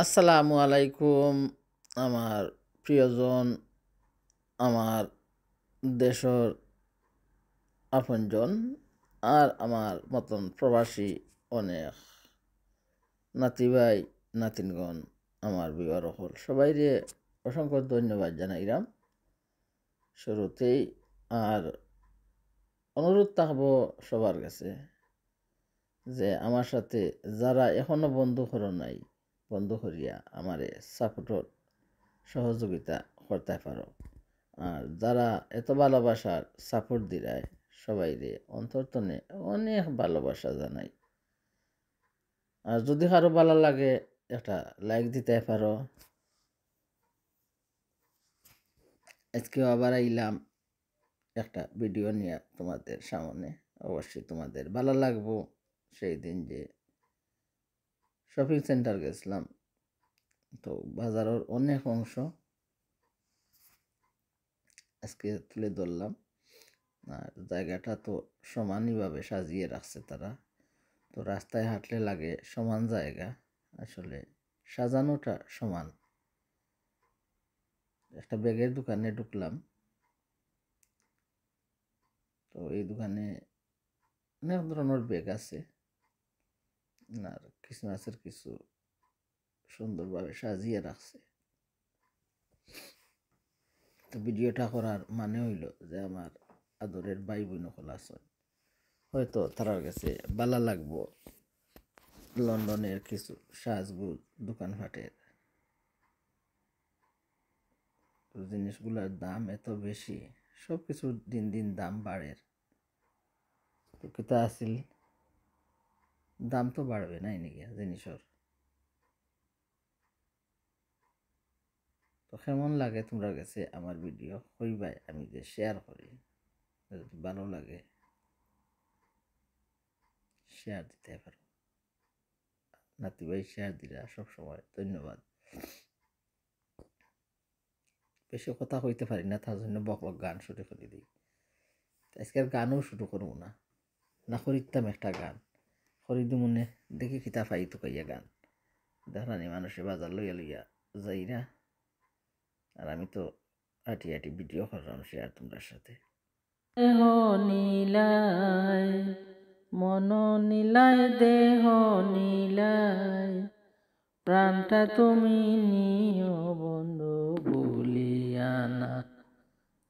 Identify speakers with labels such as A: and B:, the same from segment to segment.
A: আসসালামু আলাইকুম আমার প্রিয়জন, আমার দেশর আপনজন আর আমার মতন প্রবাসী অনেক নাতি ভাই নাতিনগণ, আমার বিবাহ হল সবাইরে অসংখ্য ধন্যবাদ জানাইলাম শুরুতেই। আর অনুরোধ থাকবো সবার কাছে যে আমার সাথে যারা এখনো বন্ধু করো নাই, বন্ধু করিয়া আমারে সাপোর্ট সহযোগিতা করতে পারো। আর যারা এত ভালোবাসার সাপোর্ট দিরায় সবাইরে অন্তর্তনে অনেক ভালোবাসা জানাই। আর যদি কারো ভালো লাগে একটা লাইক দিতে পারো। আজকেও আবার আইলাম একটা ভিডিও নিয়ে তোমাদের সামনে। অবশ্যই তোমাদের ভালো লাগবো। সেই দিন যে শপিং সেন্টার গেছিলাম, তো বাজারের অনেক অংশ আজকে তুলে ধরলাম। আর জায়গাটা তো সমানইভাবে সাজিয়ে রাখছে তারা। তো রাস্তায় হাঁটলে লাগে সমান জায়গা, আসলে সাজানোটা সমান। একটা ব্যাগের দোকানে ঢুকলাম, তো এই দোকানে অনেক ধরনের ব্যাগ আছে আর ক্রিসমাসের কিছু সুন্দরভাবে সাজিয়ে রাখছে। তো ভিডিওটা করার মানে হইল যে আমার আদরের ভাই বোন সকল আছে, হয়তো তারার কাছে ভালো লাগবো লন্ডনের কিছু সাজগুজ দোকানপাটের জিনিসগুলোর দাম এত বেশি, সব কিছুর দিন দিন দাম বাড়ে। তো কিতা আসিল, দাম তো বাড়বে নাই নাকি জিনিসের। তো কেমন লাগে তোমরা কাছে আমার ভিডিও কইবাই, আমি যে শেয়ার করি, যদি ভালো লাগে শেয়ার দিতে পারো। নাতি ভাই শেয়ার দিলা সবসময় ধন্যবাদ। বেশি কথা কইতে পারি না, তার জন্য বক বক গান শুরু করে দিই। আজকের গানও শুরু করবো না, না করিতাম একটা গান করি মনে দেখি কিতা পাই তো কইয়া গান দেখানি মানুষে বাজার লইয়া লইয়া যাই না। আর আমি তো হাঁটি হাঁটি ভিডিও করলাম শেয়ার তোমরা সাথে। নীলায় মন নীলায় দেহ নীলায়, প্রাণটা তুমি নিও বন্ধু ভুলিয়া না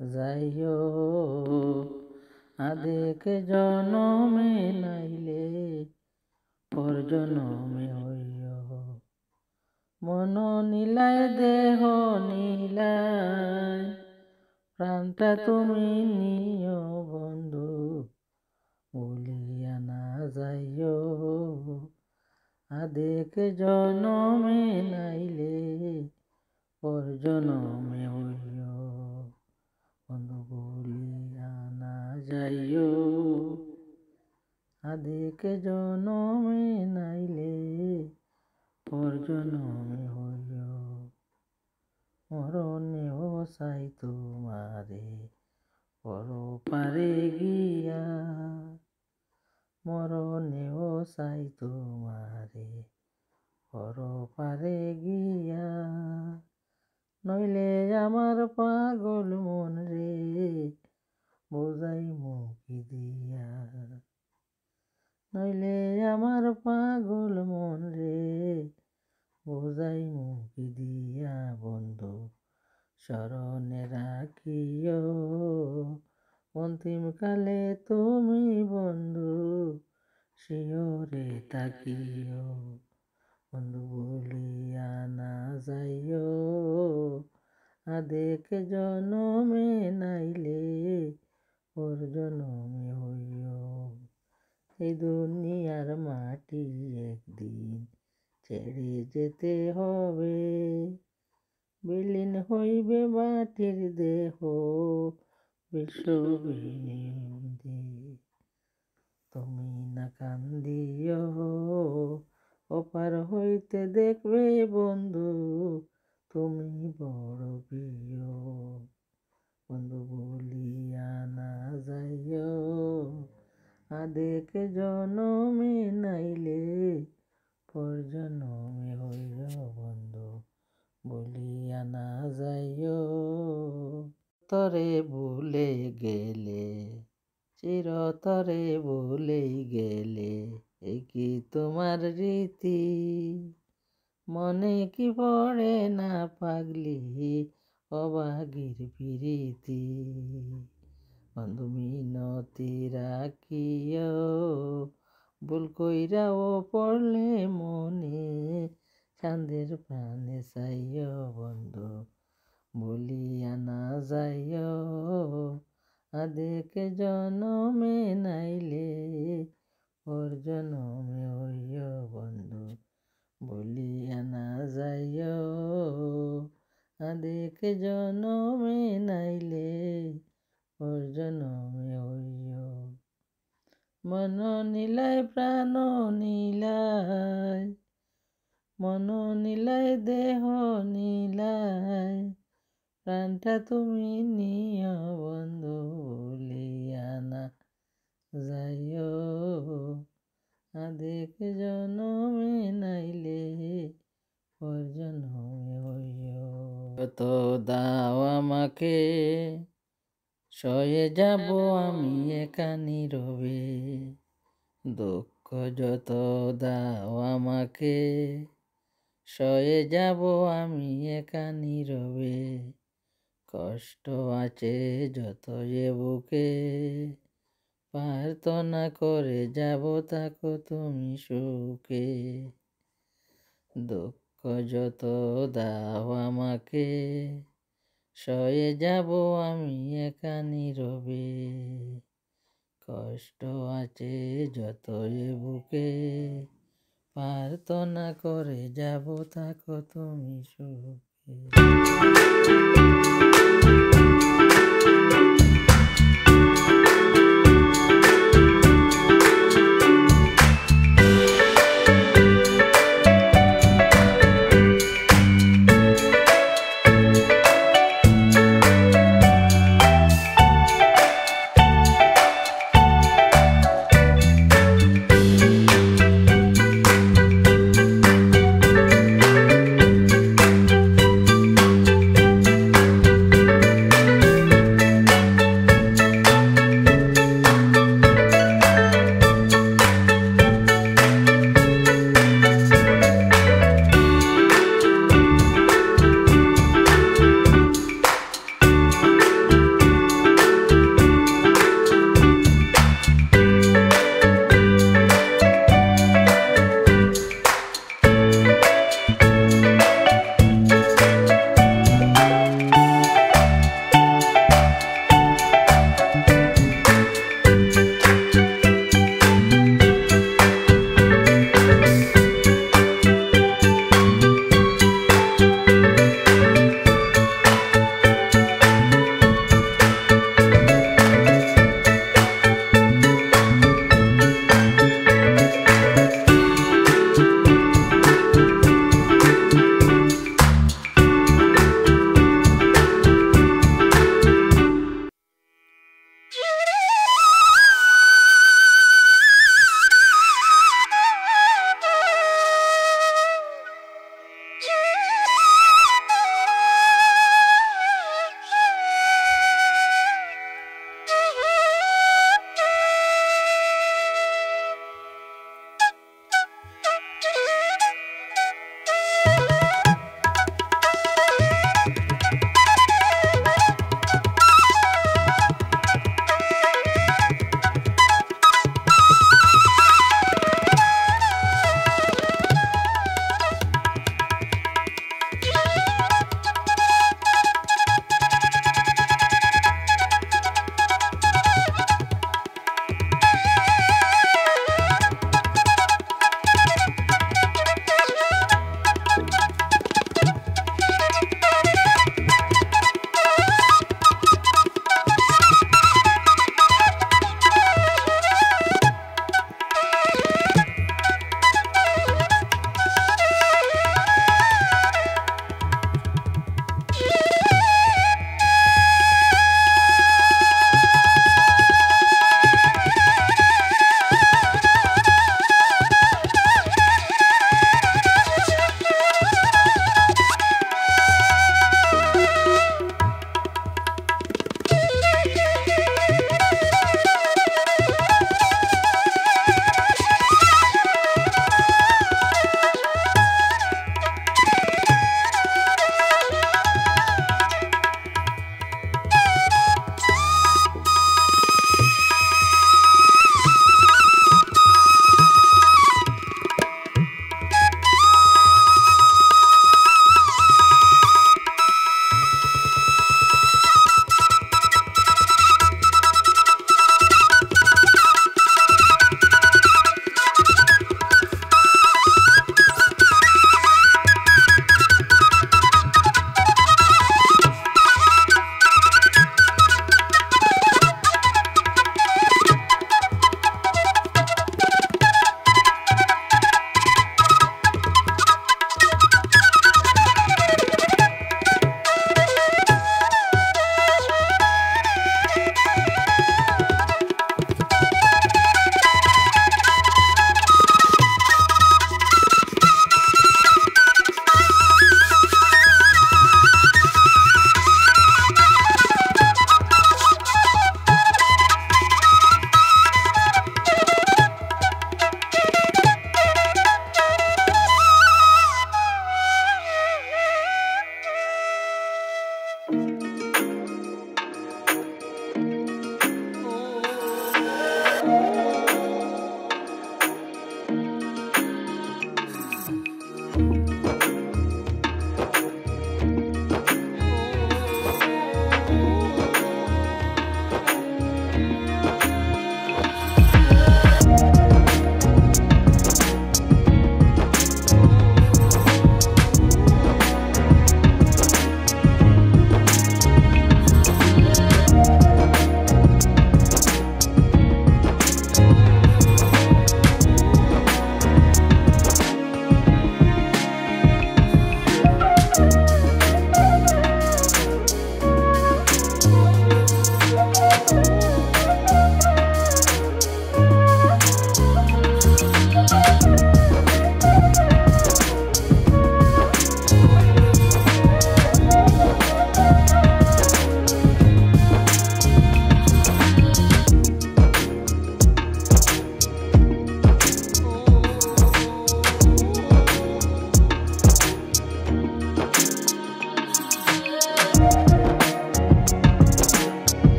A: যাইও, আদেক জনমে নাইলে পর জনমে হইও। মন নীলায় দেহ নীলায়, প্রাণটা তুমি নিও বন্ধু ভুলিয়া না যাইও, আদেক জনমে নাইলে পর জনমে হইও। বন্ধু ভুলিয়া না যাইও, আদেক জনমে নাইলে পর জনমে হইও। মরণেও চাই তোমারে পর পারে গিয়া, মরণেও চাই তোমারে পর পারে গিয়া, নইলে আমার পাগল মন রে বোঝাই মুখি দিয়া, নইলে আমার পাগল মন রে বোঝাই মুখি দিয়া। বন্ধু স্মরণে রাখিও অন্তিমকালে তুমি বন্ধু শিওরে তাকিও, বন্ধু ভুলিয়া না যাইও, আদেক জনমে নাইলে পর জনমে হইও। এই দুনিয়ার মাটি একদিন ছেড়ে যেতে হবে, বিলীন হইবে মাটির দেহ বিশ্ববিনন্দে। তুমি না কান্দিও ওপার হইতে দেখবে বন্ধু তুমি বড় প্রিয়, বন্ধু ভুলিয়া না যাইও, আদেক জনমে নাইলে পর জনমে হইও বন্ধু। চিরতরে ভুলে গেলে, চিরতরে ভুলে গেলে, এ কি তোমার রীতি? মনে কি পড়ে না পাগলি অবাগির প্রীতি? বন্ধু মিনতি রাখিও, ভুল কইরাও পড়লে মনে, চাঁদের প্রাণে চাইও বন্ধু, বলিয়া না যাইও। আদেকে জনমে নাইলে, ওর জনমে হইও বন্ধু, বলিয়া না যাইও। আদেকে জনমে নাইলে, ওর জনমে হইও। মন নিলাই প্রাণ নিলাই, মন নিলাই দেহ নিলাই, প্রাণটা তুমি নিও বন্ধু, বলিয়া না যাইও। আদেকে জনমে নাইলে, ওর জনমে হইও। যত দাও আমাকে, সয়ে যাব আমি একা নীরবে। দুঃখ যত দাও আমাকে, সয়ে যাব আমি একা নীরবে। কষ্ট আছে যত এ বুকে, প্রার্থনা করে যাব থাকো তুমি সুখে। দুঃখ যত দাও আমাকে, সয়ে যাব আমি একা নীরবে। কষ্ট আছে যত এ বুকে, প্রার্থনা করে যাব থাকো তুমি সুখে।